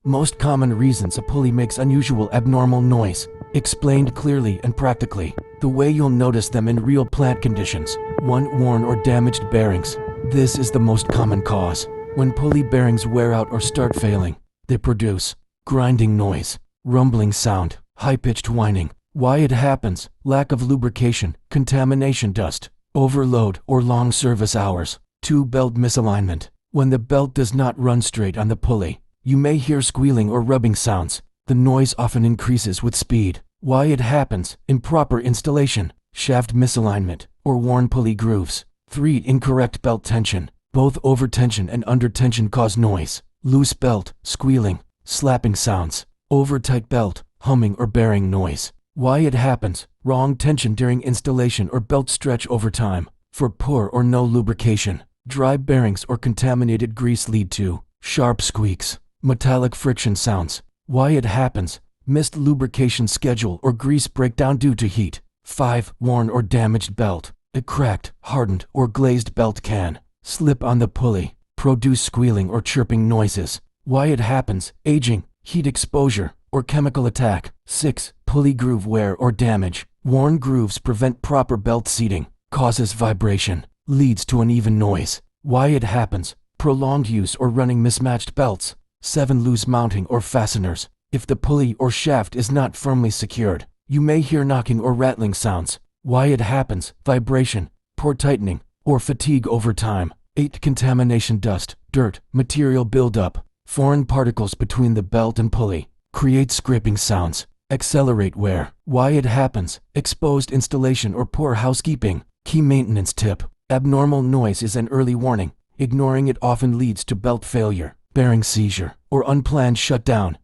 Most common reasons a pulley makes unusual abnormal noise. Explained clearly and practically. The way you'll notice them in real plant conditions. 1. Worn or damaged bearings. This is the most common cause. When pulley bearings wear out or start failing, they produce grinding noise, rumbling sound, high-pitched whining. Why it happens: lack of lubrication, contamination dust, overload, or long service hours. 2. Belt misalignment. When the belt does not run straight on the pulley, you may hear squealing or rubbing sounds. The noise often increases with speed. Why it happens: improper installation, shaft misalignment, or worn pulley grooves. 3. Incorrect belt tension. Both overtension and undertension cause noise. Loose belt, squealing, slapping sounds. Over-tight belt, humming or bearing noise. Why it happens: wrong tension during installation or belt stretch over time. 4. Poor or no lubrication. Dry bearings or contaminated grease lead to sharp squeaks, metallic friction sounds. Why it happens: missed lubrication schedule or grease breakdown due to heat. 5. Worn or damaged belt. A cracked, hardened, or glazed belt can slip on the pulley, produce squealing or chirping noises. Why it happens: aging, heat exposure, or chemical attack. 6. Pulley groove wear or damage. Worn grooves prevent proper belt seating, causes vibration, leads to uneven noise. Why it happens: prolonged use or running mismatched belts. 7. Loose mounting or fasteners. If the pulley or shaft is not firmly secured, you may hear knocking or rattling sounds. Why it happens: vibration, poor tightening, or fatigue over time. 8. Contamination dust, dirt, material buildup, foreign particles between the belt and pulley, create scraping sounds, accelerate wear. Why it happens: exposed installation or poor housekeeping. Key maintenance tip: abnormal noise is an early warning. Ignoring it often leads to belt failure, bearing seizure, or unplanned shutdown.